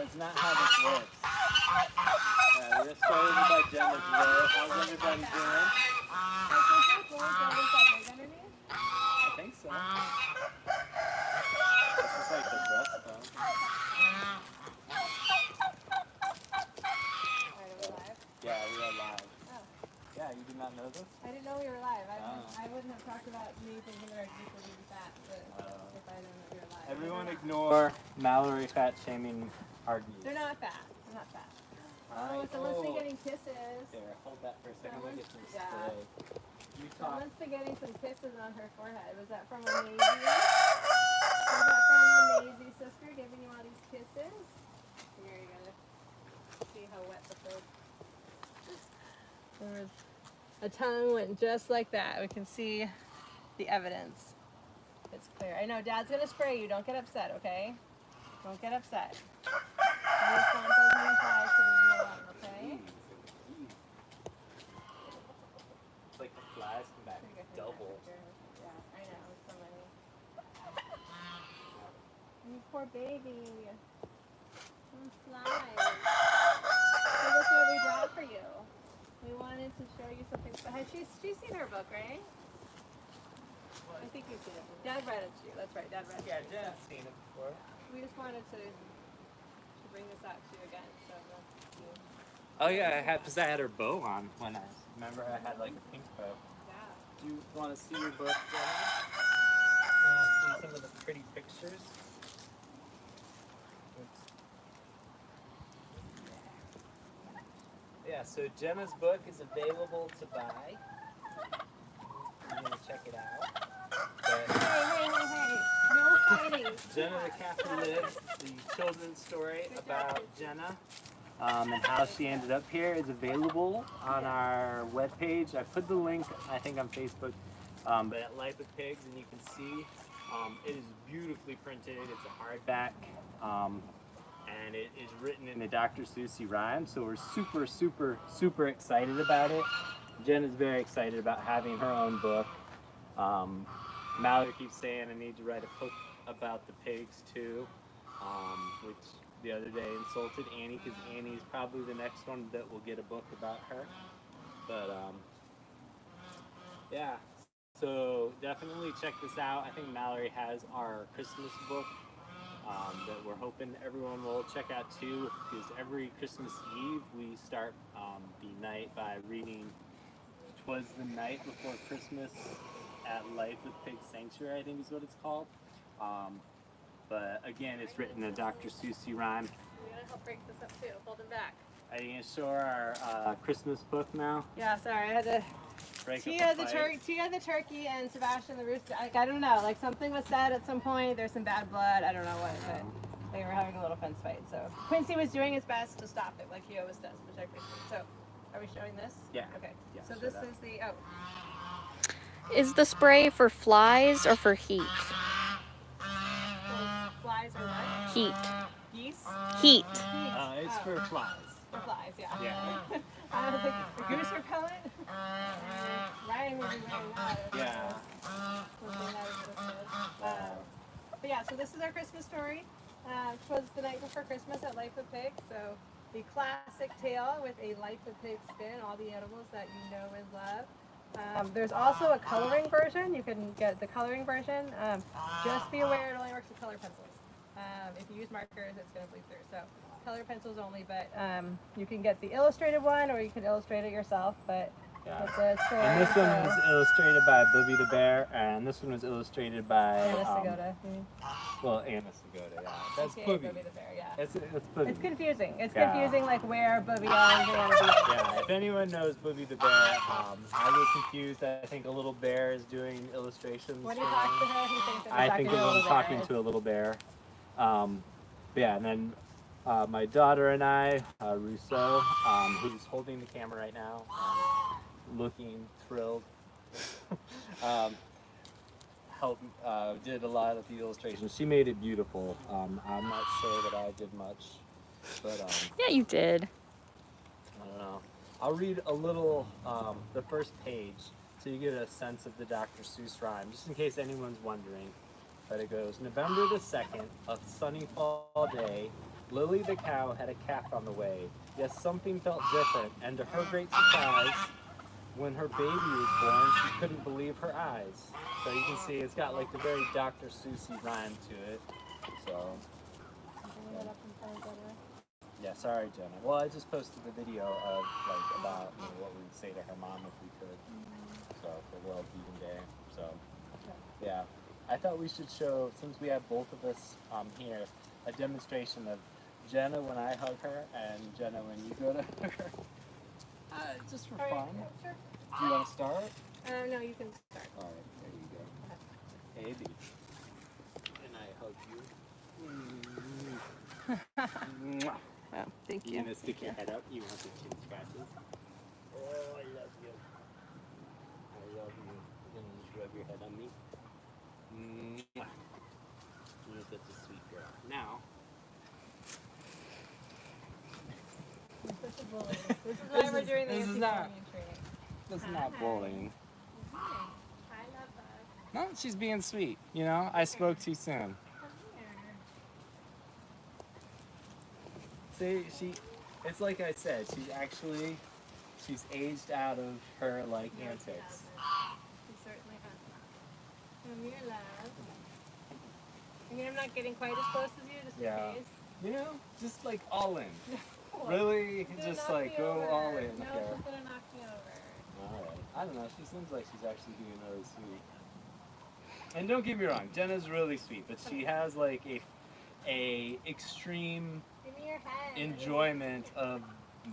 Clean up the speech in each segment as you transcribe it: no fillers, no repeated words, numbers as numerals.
that's not how this works. We're just started by Jenna today. How's everybody doing? I think so. This is like the breast phone. Yeah, we are live. Oh. Yeah, you did not know this? I didn't know we were live. I wouldn't have talked about me thinking that people would be fat, but if I didn't know we were live. Everyone ignore Mallory fat shaming argues. They're not fat. They're not fat. Oh, someone's been getting kisses. Here, hold that for a second. Let me get some spray. You talk. Someone's been getting some kisses on her forehead. Was that from Amazing? Was that from Amazing sister giving you all these kisses? Here, you gotta see how wet the food. There was a tongue went just like that. We can see the evidence. It's clear. I know Dad's gonna spray you. Don't get upset, okay? Don't get upset. I just want those mean flies to leave you alone, okay? It's like the flies come back double. Yeah, I know. So many. You poor baby. Some flies. So look what we brought for you. We wanted to show you something. She's seen her book, right? I think you've seen it. Dad read it to you. That's right. Dad read it to you. Yeah, Jen's seen it before. We just wanted to bring this out to you again. So Oh yeah, because I had her bow on when I remember I had like a pink bow. yeah. Do you want to see your book, Jenna? You want to see some of the pretty pictures? Oops. Yeah, so Jenna's book is available to buy. I'm gonna check it out. But Hey. No fighting. Jenna the Catholic Lives, the children's story about Jenna and how she ended up here is available on our webpage. I put the link, I think, on Facebook, but at Life with Pigs, and you can see it is beautifully printed. It's a hardback, and it is written in a Dr. Seuss rhyme, so we're super excited about it. Jenna's very excited about having her own book. Mallory keeps saying I need to write a book about the pigs too, which the other day insulted Annie because Annie's probably the next one that will get a book about her. But yeah, so definitely check this out. I think Mallory has our Christmas book that we're hoping everyone will check out too, because every Christmas Eve we start the night by reading 'Twas the Night Before Christmas at Life with Pig Sanctuary, I think is what it's called. But again, it's written in a Dr. Seuss rhyme. We're gonna help break this up too. Hold him back. Are you gonna show our Christmas book now? Yeah, sorry, I had to. Tia the turkey and Sebastian the rooster. Like, I don't know. Like something was said at some point. There's some bad blood. I don't know what, but they were having a little fence fight. So Quincy was doing his best to stop it, like he always does, which I appreciate. So, are we showing this? Yeah. Okay. Yeah, so this is the Is the spray for flies or for heat? Flies or what? Heat. Geese? Heat. It's for flies. For flies, yeah. Yeah. The goose repellent? Ryan would be wearing that. Yeah. But yeah, so this is our Christmas story. Twas the night before Christmas at Life with Pigs. So the classic tale with a Life with Pig spin, all the animals that you know and love. There's also a coloring version. You can get the coloring version. Just be aware it only works with color pencils. If you use markers, it's going to bleed through. So color pencils only, but you can get the illustrated one or you can illustrate it yourself. But Yeah. it's a story. And this one was illustrated by Booby the Bear, and this one was illustrated by Anna Sagoda. well, Anna Sagoda, yeah. That's Okay, Booby. Booby the Bear, yeah. That's Booby. It's confusing. It's Yeah. confusing, like where Booby owns and Anna Yeah, if anyone knows Booby the Bear, I get confused. I think a little bear is doing illustrations. When he talks to her, he thinks that I think he's I'm talking to a little bear. Yeah, and then my daughter and I, Rousseau, who's holding the camera right now, looking thrilled, did a lot of the illustrations. She made it beautiful. I'm not sure that I did much, but Yeah, you did. I don't know. I'll read a little, the first page, so you get a sense of the Dr. Seuss rhyme, just in case anyone's wondering. But it goes, November the 2nd, a sunny fall day, Lily the cow had a calf on the way. Yes, something felt different, and to her great surprise, when her baby was born, she couldn't believe her eyes. So you can see it's got like the very Dr. Seussy rhyme to it. So, yeah, sorry, Jenna. Well, I just posted the video of like about what we'd say to her mom if we could. So for World Vegan Day. So, yeah, I thought we should show, since we have both of us here, a demonstration of Jenna when I hug her and Jenna when you go to hug her. Just for fun. Sure. Do you want to start? No, you can start. All right, there you go. Hey, baby. And I hug you. Well, thank You gonna stick your head up? You want some chin scratches? Oh, I love you. I love you. You gonna just rub your head on me? You're such a sweet girl. Now. This is bullying. This is why we're doing the anti-bullying training. That's not bullying. I love that. No, she's being sweet. You know, I spoke too soon. Come here. See, it's like I said, she's aged out of her like antics. You certainly have not. Come here, love. I mean, I'm not getting quite as close as you, just Yeah. in case. You know, just like all in. Really, She's gonna just knock like me go over. all in No, here. she's gonna knock me over. Alright. I don't know, she seems like she's actually being really sweet. And don't get me wrong, Jenna's really sweet, but she has like a extreme Give me your head. enjoyment of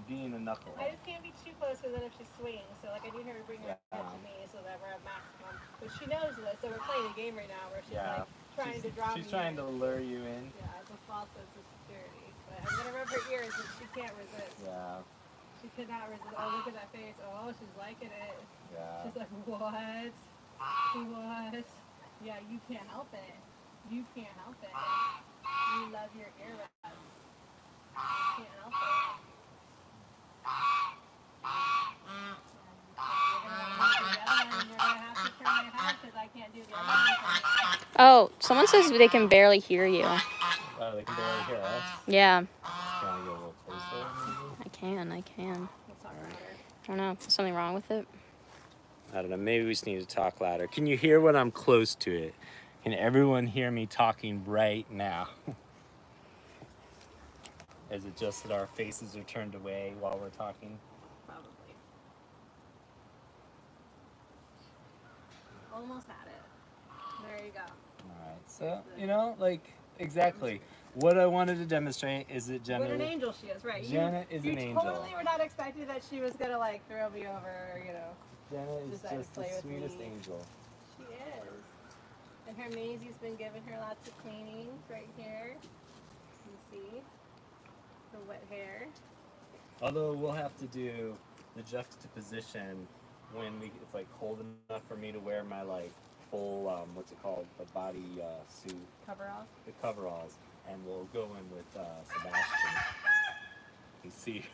being a knuckle. I just can't be too close because then if she swings, so like I need her to bring her head to me so that we're at maximum. But she knows this, so we're playing a game right now where she's like trying to draw me She's trying in. to lure you in. Yeah, it's a false sense of security. But I'm gonna rub her ears and she can't resist. Yeah, She cannot resist. Oh, look at that face. Oh, she's liking it. yeah. She's like, what? What? Yeah, you can't help it. You can't help it. You love your ear rubs. You can't help it. You're gonna have to turn my head because I can't do the other one. Oh, someone says they can barely hear you. Oh, they can barely hear us. Yeah, Can I get a little closer, maybe? I can. Let's talk about her. I don't know. Is something wrong with it? I don't know, maybe we just need to talk louder. Can you hear when I'm close to it? Can everyone hear me talking right now? Is it just that our faces are turned away while we're talking? Probably. Almost had it. There you go. Alright, so, you know, like, exactly. What I wanted to demonstrate is that Jenna... What an angel she is, right? Jenna is an angel. You totally were not expecting that she was gonna like throw me over, you know. Jenna is Decided to just the play with sweetest me. angel. She is. And her Maisie's been giving her lots of cleanings right here. You see the wet hair. Although we'll have to do the juxtaposition when it's like cold enough for me to wear my like full what's it called, the body suit, Coveralls. the coveralls, and we'll go in with Sebastian and see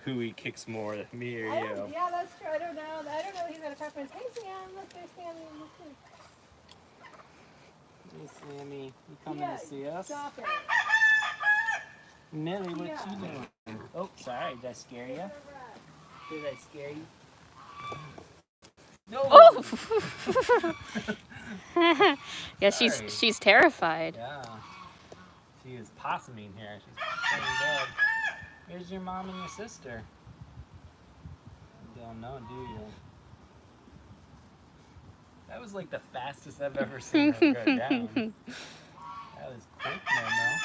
who he kicks more, me or you. Yeah, that's true. I don't know. He's got a preference. Hey, Sam, look, there's Sammy. Hey Sammy, you coming Yeah, to see us? Stop it. Millie, what Yeah. you doing? Oh, sorry, did I scare you? Did I scare you? No. Oh! Yeah, Sorry. she's terrified. Yeah. She is possuming here. She's playing dead. Here's your mom and your sister. You don't know, do you? That was like the fastest I've ever seen her go down. That was quick, Momo.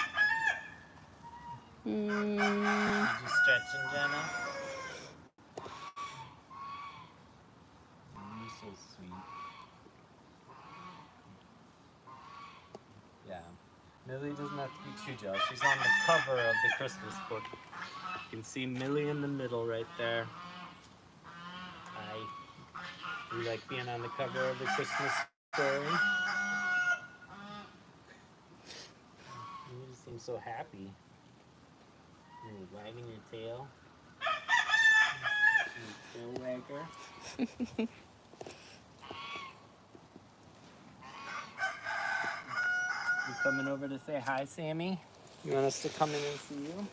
You just stretching, Jenna? You're so sweet. Yeah. Millie doesn't have to be too jealous. She's on the cover of the Christmas book. You can see Millie in the middle right there. Hi. You like being on the cover of the Christmas story? You just seem so happy. You're wagging your tail. Tail wagger. You coming over to say hi, Sammy? You want us to come in and see you?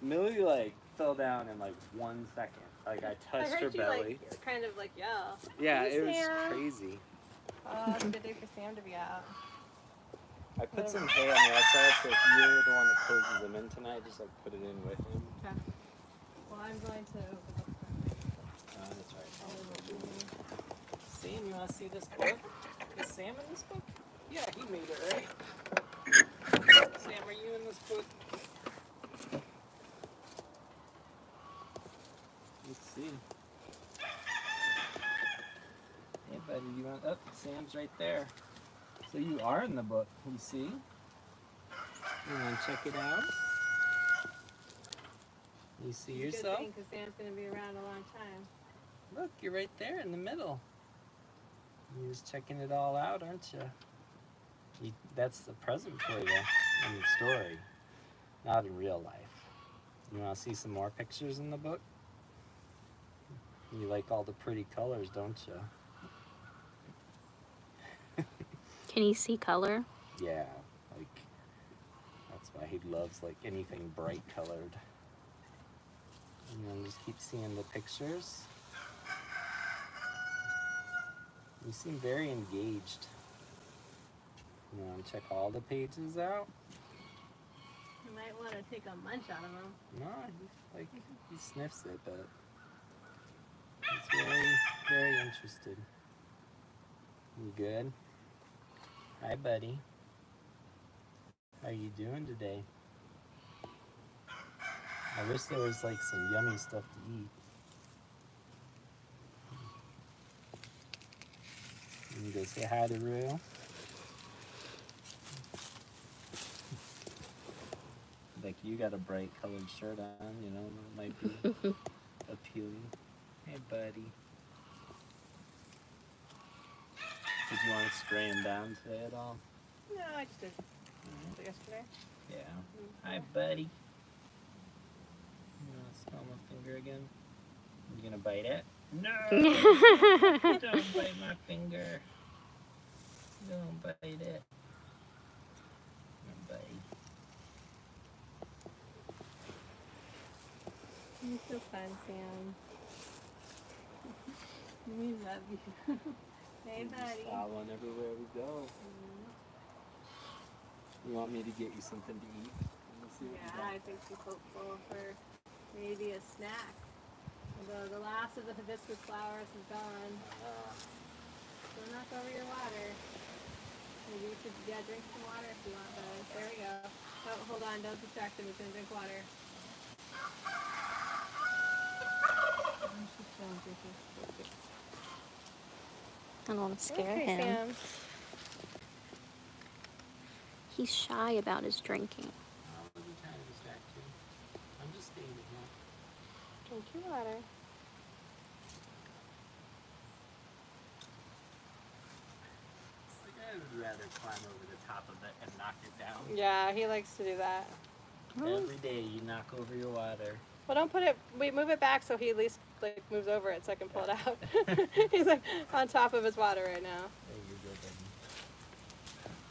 Millie like fell down in like 1 second. Like I touched her belly. Like, kind of like yell. Yeah, Hey, it was Sam. crazy. Oh, it's a good day for Sam to be out. I put some hay on the outside, so if you're the one that closes them in tonight, just like put it in with him. Okay. Well, I'm going to open up That's right. the Sam, you want to see this book? Is Sam in this book? Yeah, he made it, right? Sam, are you in this book? Let's see. Hey, buddy, you want? Oh, Sam's right there. So you are in the book. You see? You want to check it out? You see yourself? Good thing, because Sam's going to be around a long time. Look, you're right there in the middle. You're just checking it all out, aren't you? That's the present for you in the story, not in real life. You want to see some more pictures in the book? You like all the pretty colors, don't you? Can you see color? Yeah, like that's why he loves like anything bright colored. And then just keep seeing the pictures. You seem very engaged. You want to check all the pages out? You might want to take a munch out of them. No, he sniffs it, but he's very, very interested. You good? Hi, buddy. How are you doing today? I wish there was like some yummy stuff to eat. You can go say hi to Rue. Like you got a bright colored shirt on, you know, that might be appealing. Hey, buddy. Did you want to spray him down today at all? No, I just did yesterday. Yeah. Hi, buddy. You want to smell my finger again? You gonna bite it? No! Don't bite my finger. Don't bite it. Don't bite. You're so fun, Sam. We love you. Hey, buddy. Follow one everywhere we go. You want me to get you something to eat? Yeah, I think she's hopeful for maybe a snack. Although the last of the hibiscus flowers is gone. Don't knock over your water. Maybe you should drink some water if you want those. There we go. Oh, hold on, don't distract him. He's going to drink water. I don't want to scare Okay, him. Sam. He's shy about his drinking. I wasn't trying to distract you. I'm just standing here. Drink your water. Like I would rather climb over the top of it and knock it down. Yeah, he likes to do that. Every day you knock over your water. Well, don't put it, we move it back so he at least like moves over it so I can pull it out. He's like on top of his water right now. There you go, buddy.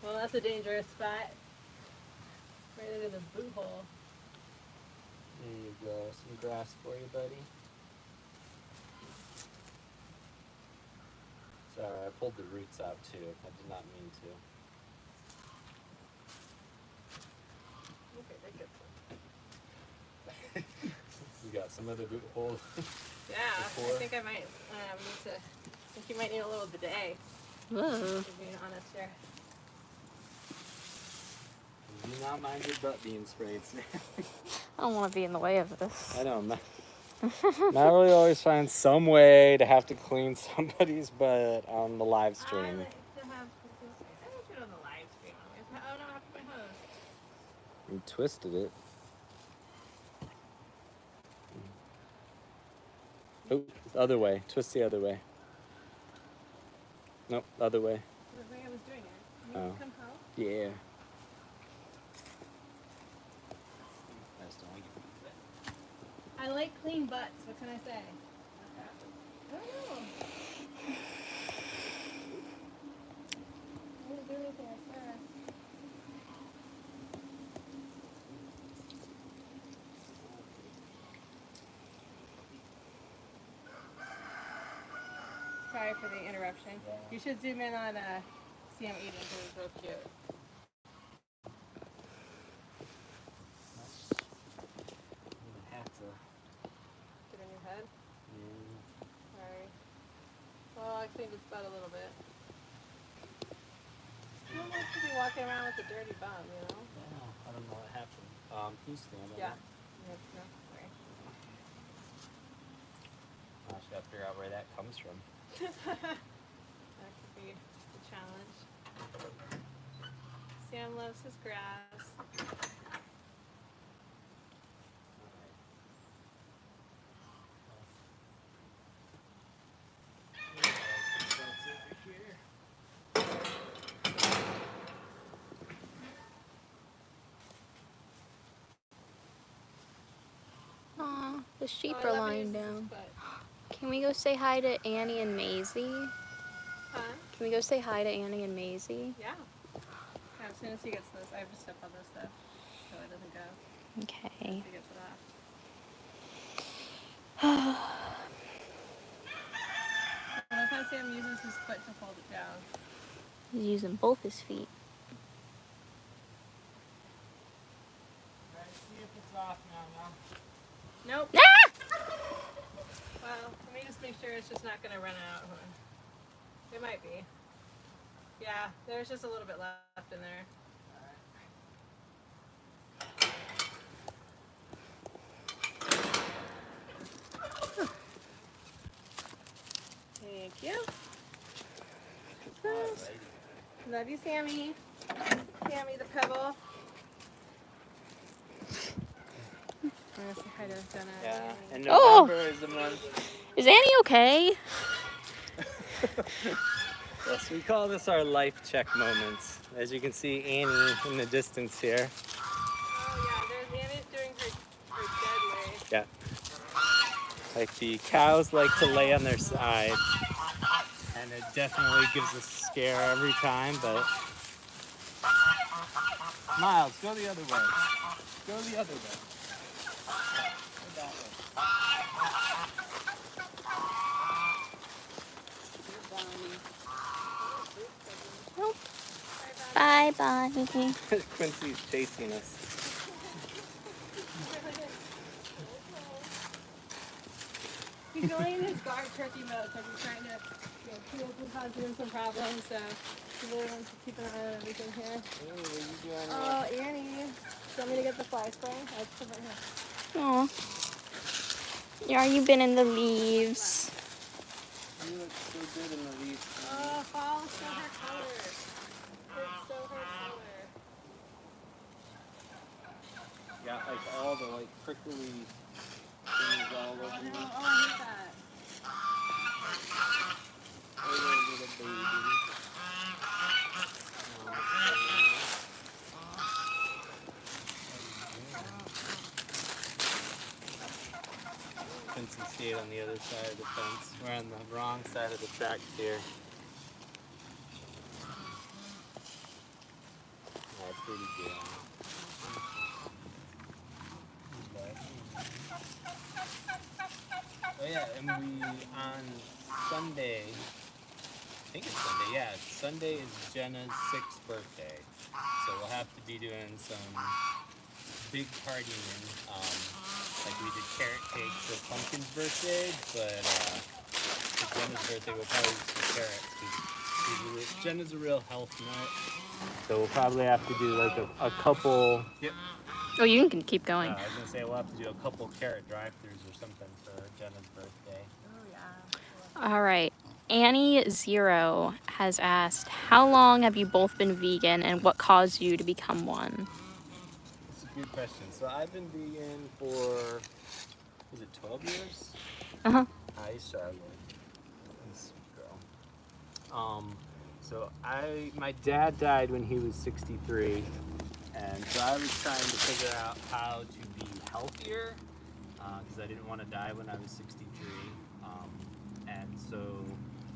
Well, that's a dangerous spot. Right into the boot hole. There you go. Some grass for you, buddy. Sorry, I pulled the roots out too. I did not mean to. Okay, that gets it. You got some of the boot hole. Yeah, Before. I think I might need to, I think you might need a little bidet, Whoa. to be honest here. Do not mind your butt being sprayed, Sam. I don't want to be in the way of this. I know. Natalie always finds some way to have to clean somebody's butt on the live I stream. like to have, I don't do it on the live stream. Oh no, I have to put my hose. You twisted it. Oh, the other way. Twist the other way. Nope, the other way. The way I was doing it. You Oh. come help? Yeah. I like clean butts. What can I say? I don't know. I didn't do anything, I swear. Sorry for the interruption. You should zoom in on Sam eating because it's real cute. Get in your head? Sorry. Well, I cleaned his butt a little bit. He wants to be walking around with a dirty bum, you know? Yeah, I don't know what happened. Can you stand on Yeah. that? Yep, no, sorry. I should have to figure out where that comes from. That could be the challenge. Sam loves his grass. Aw, the sheep Oh, I are love lying his down. butt. Can we go say hi to Annie and Maisie? Huh? Can we go say hi to Annie and Maisie? Yeah. Yeah. As soon as he gets this, I have to step on this stuff so it doesn't go. Okay. He gets it off. I love how Sam uses his foot to hold it down. He's using both his feet. Alright, see if it's off now. Nope. Ah! Well, let me just make sure it's just not going to run out. Hold on. It might be. Yeah, there's just a little bit left in there. Thank you. Love you, Sammy. Sammy the Pebble. I'm going to say hi to Jenna. Yeah, and Oh! November is the month. Is Annie okay? Yes, we call this our life check moments. As you can see, Annie in the distance here. Oh, yeah, there's Annie's doing her dead lay. Yeah. Like the cows like to lay on their side. And it definitely gives us a scare every time, but... Miles, go the other way. Go the other way. Go that way. Nope. Bye bye. Quincy's chasing us. He's going in his guard turkey mode because he's trying to heal and cause him some problems. So he really wants to keep an eye on everything here. Hey, what are you doing? Oh, Annie. Do you want me to get the fly spray? I'll put it here. Aw. Yeah, you been in the leaves. You look so good in the leaves. Oh, fall is so her color. It's so her color. Got like all the like prickly things all over Oh, me. I hate that. Little baby. Quincy stayed on the other side of the fence. We're on the wrong side of the tracks here. Oh, pretty good. Oh yeah, and we on Sunday, I think it's Sunday, yeah, Sunday is Jenna's 6th birthday. So we'll have to be doing some big partying. Like we did carrot cake for Pumpkin's birthday, but for Jenna's birthday we'll probably do some carrots because Jenna's a real health nut. So we'll probably have to do like a couple. Yep. Oh, you can keep going. I was gonna say we'll have to do a couple carrot drive-throughs or something for Jenna's birthday. Oh, yeah. All right. Annie Zero has asked, how long have you both been vegan and what caused you to become one? That's a good question. So I've been vegan for, was it 12 years? Uh-huh. Hi, Charlotte. This girl. So my dad died when he was 63, and so I was trying to figure out how to be healthier, because I didn't want to die when I was 63. And so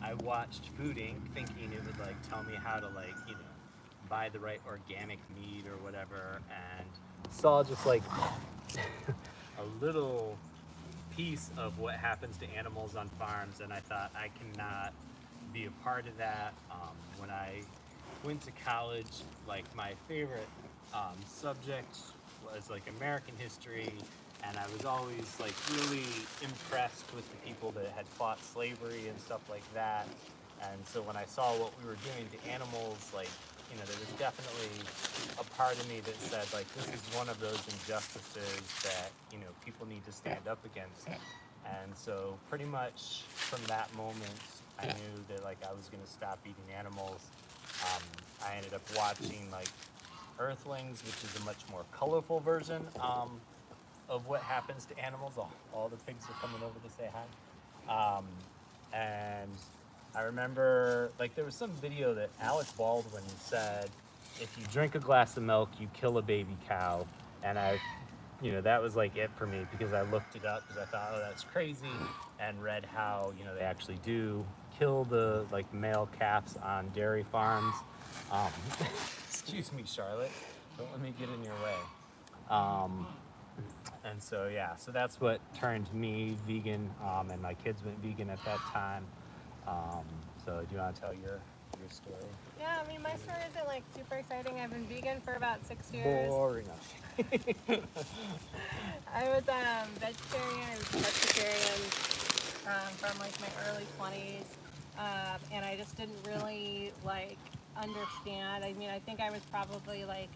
I watched Food Inc. thinking it would like tell me how to like, you know, buy the right organic meat or whatever, and saw just like a little piece of what happens to animals on farms, and I thought I cannot be a part of that. When I went to college, like my favorite subject was like American history, and I was always like really impressed with the people that had fought slavery and stuff like that. And so when I saw what we were doing to animals, like, you know, there was definitely a part of me that said, like, this is one of those injustices that, you know, people need to stand up against. And so pretty much from that moment, I knew that, like, I was going to stop eating animals. I ended up watching, like, Earthlings, which is a much more colorful version of what happens to animals. All the pigs are coming over to say hi. And I remember, like, there was some video that Alec Baldwin said, if you drink a glass of milk, you kill a baby cow. And you know, that was like it for me, because I looked it up because I thought, oh, that's crazy, and read how, you know, they actually do kill the, like, male calves on dairy farms. Excuse me, Charlotte. Don't let me get in your way. And so, yeah, so that's what turned me vegan, and my kids went vegan at that time. So do you want to tell your story? Yeah, I mean, my story isn't like super exciting. I've been vegan for about 6 years. Boring. I was vegetarian and pescatarian from like my early 20s, and I just didn't really like understand. I mean, I think I was probably like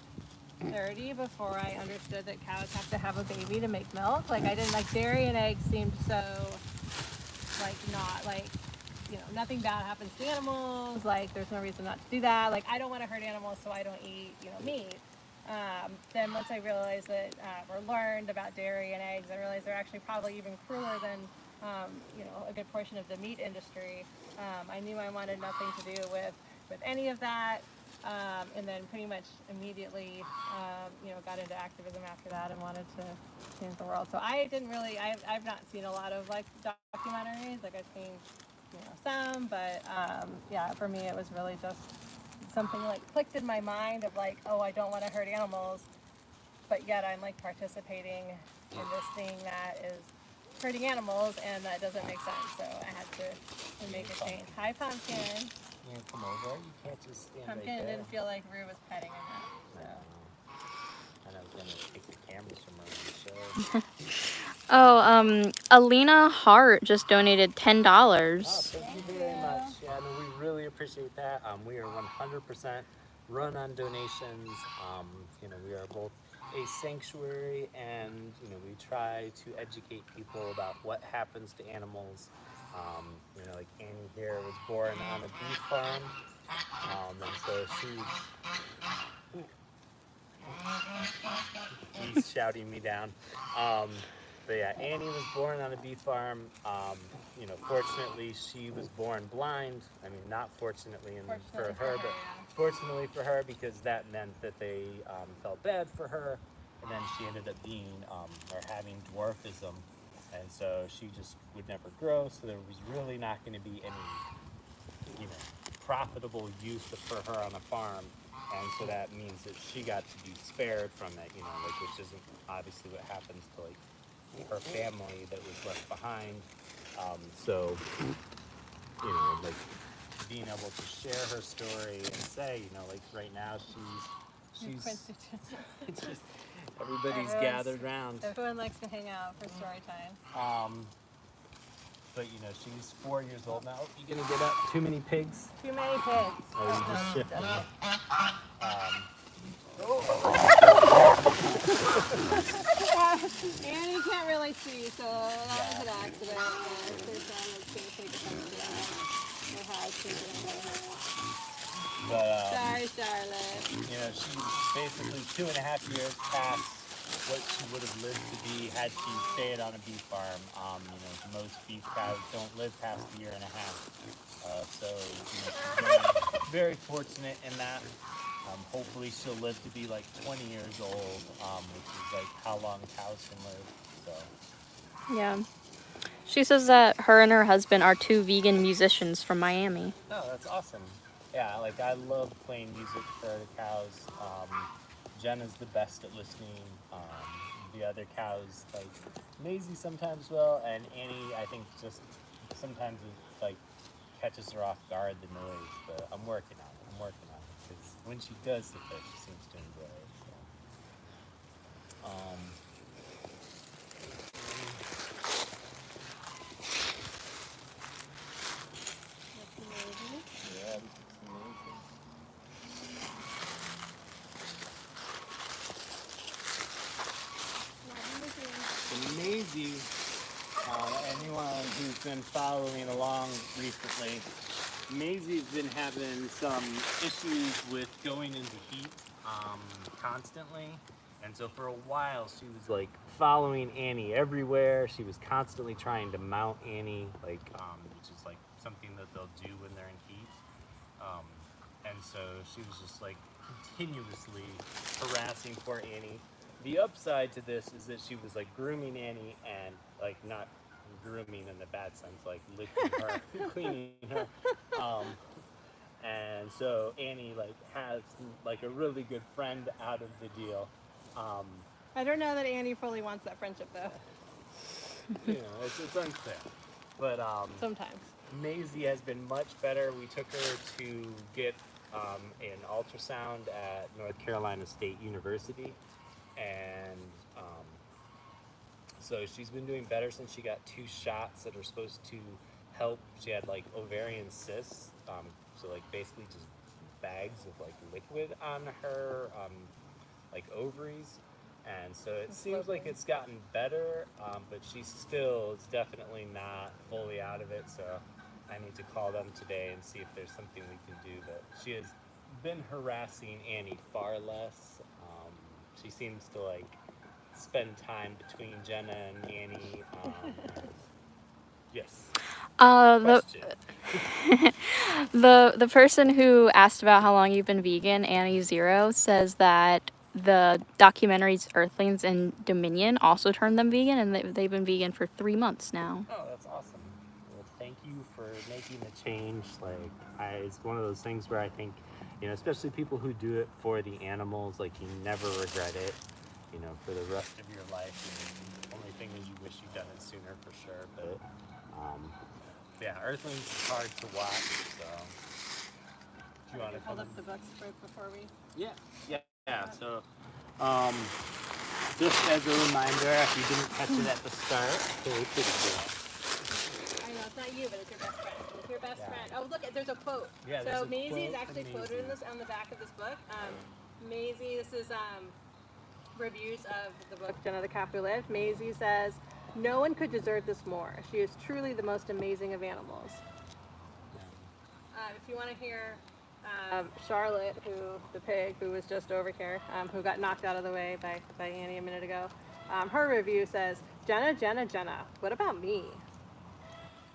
30 before I understood that cows have to have a baby to make milk. Like, I didn't like dairy and eggs seemed so like not like, you know, nothing bad happens to animals. Like, there's no reason not to do that. Like, I don't want to hurt animals, so I don't eat, you know, meat. Then once I realized that, or learned about dairy and eggs, I realized they're actually probably even crueler than, you know, a good portion of the meat industry. I knew I wanted nothing to do with any of that. And then pretty much immediately, you know, got into activism after that and wanted to change the world. So I didn't really, I've not seen a lot of like documentaries. Like, I've seen, you know, some, but yeah, for me it was really just something like clicked in my mind of like, oh, I don't want to hurt animals, but yet I'm like participating in this thing that is hurting animals, and that doesn't make sense. So I had to make a change. Hi, Pumpkin. You can come over. You can't just stand Pumpkin right there. didn't feel like Rue was petting him yet. So. And I was going to take the cameras from her and show. Oh, Alina Hart just donated $10. Thank you very much. Yeah, no, we really appreciate that. We are 100% run on donations. You know, we are both a sanctuary, and, you know, we try to educate people about what happens to animals. You know, like Annie here was born on a beef farm, and so he's shouting me down. But yeah, Annie was born on a beef farm. You know, fortunately, she was born blind. I mean, not fortunately for her, but fortunately for her, because that meant that they felt bad for her, and then she ended up being or having dwarfism, and so she just would never grow. So there was really not going to be any, you know, profitable use for her on a farm. And so that means that she got to be spared from it, you know, like, which isn't obviously what happens to, like, her family that was left behind. So, you know, like, being able to share her story and say, you know, like, right now she's it's just everybody's gathered around. Everyone likes to hang out for story time. But, you know, she's 4 years old now. You gonna get up too many pigs? Too many pigs. Oh, you just shifted. Annie can't really see, so that was an accident. First time it's going to take a second to that. Or how it's taken But, Sorry, Charlotte. you know, she's basically 2.5 years past what she would have lived to be had she stayed on a beef farm. You know, most beef cows don't live past a year and a half. So, you know, she's very, very fortunate in that. Hopefully she'll live to be like 20 years old, which is like how long cows can live. So. Yeah. She says that her and her husband are two vegan musicians from Miami. Oh, that's awesome. Yeah, like, I love playing music for the cows. Jenna's the best at listening. The other cows, like Maisie sometimes will, and Annie, I think, just sometimes is like catches her off guard, the noise, but I'm working on it. Because when she does sit there, she seems to enjoy it. So. That's amazing. Yeah, this looks amazing. Maisie, anyone who's been following along recently, Maisie's been having some issues with going into heat constantly. And so for a while she was like following Annie everywhere. She was constantly trying to mount Annie, like which is like something that they'll do when they're in heat. And so she was just like continuously harassing poor Annie. The upside to this is that she was like grooming Annie and like not grooming in the bad sense, like licking her, cleaning her. And so Annie like has like a really good friend out of the deal. I don't know that Annie fully wants that friendship though. You know, it's unclear. But Sometimes. Maisie has been much better. We took her to get an ultrasound at North Carolina State University. And so she's been doing better since she got 2 shots that are supposed to help. She had like ovarian cysts, so like basically just bags of like liquid on her like ovaries, and so it seems like it's gotten better, but she's still is definitely not fully out of it. So I need to call them today and see if there's something we can do. But she has been harassing Annie far less. She seems to like spend time between Jenna and Annie. Yes. Question. The person who asked about how long you've been vegan, Annie Zero, says that the documentaries Earthlings and Dominion also turned them vegan, and they've been vegan for 3 months now. Oh, that's awesome. Well, thank you for making the change. Like, it's one of those things where I think, you know, especially people who do it for the animals, like you never regret it, you know, for the rest of your life. And the only thing is you wish you'd done it sooner for sure. But yeah, Earthlings is hard to watch. So, do you want to hold up the books before we? Yeah. So, just as a reminder, if you didn't catch it at the start, hey, pretty cool. I know it's not you, but it's your best friend. It's your best friend. Oh, look, there's a quote. Yeah, so there's a Maisie is quote actually from quoted in Maisie. this on the back of this book. Maisie, this is reviews of the book Jenna the Cat Who Lived. Maisie says, "No one could deserve this more. She is truly the most amazing of animals." If you want to hear Charlotte, the pig, who was just over here, who got knocked out of the way by Annie a minute ago, her review says, Jenna, what about me?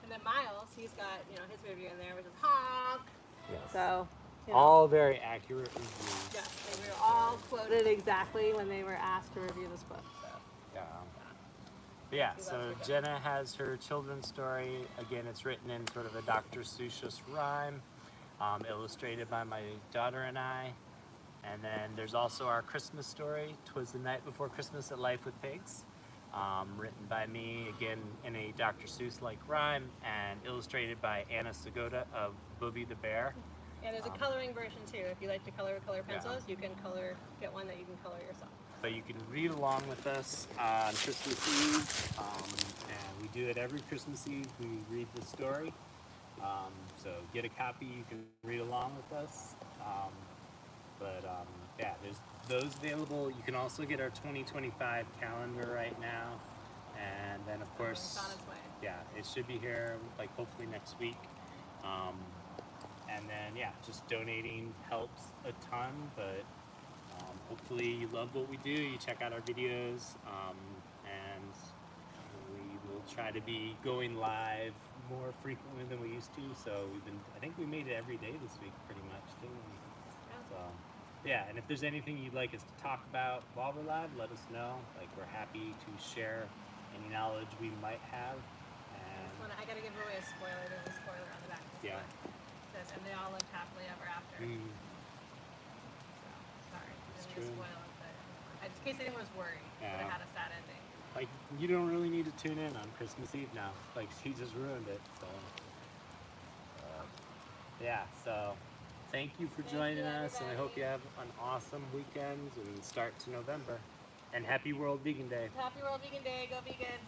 And then Miles, he's got his review in there, which is honk. Yes. So all very accurate reviews. yes, they were all quoted exactly when they were asked to review this book. So. Yeah, so Jenna has her children's story. Again, it's written in sort of a Dr. Seussian rhyme, illustrated by my daughter and I. And then there's also our Christmas story, 'Twas the Night Before Christmas at Life with Pigs, written by me, again, in a Dr. Seuss-like rhyme, and illustrated by Anna Sagoda of Booby the Bear. And there's a coloring version too. If you like to color with color pencils, you can get one that you can color yourself. But you can read along with us on Christmas Eve, and we do it every Christmas Eve. We read the story. So get a copy, you can read along with us. Yeah, there's those available. You can also get our 2025 calendar right now. And then of course, it's on its way. Yeah, it should be here like hopefully next week. And then yeah, just donating helps a ton, but hopefully you love what we do, you check out our videos, and we will try to be going live more frequently than we used to. So I think we made it every day this week pretty much too. So yeah, and if there's anything you'd like us to talk about while we're live, let us know. Like, we're happy to share any knowledge we might have. And I gotta give away a spoiler. There's a spoiler on the back of this book. It says, and they all lived happily ever after. So, sorry. I didn't spoil it, but in case anyone was worried, it would have had a sad ending. Like, you don't really need to tune in on Christmas Eve now. Like, she just ruined it. So, Yeah, so thank you for Thank joining you, us, and I hope everybody. you have an awesome weekend and start to November. And happy World Vegan Day. Happy World Vegan Day. Go vegan.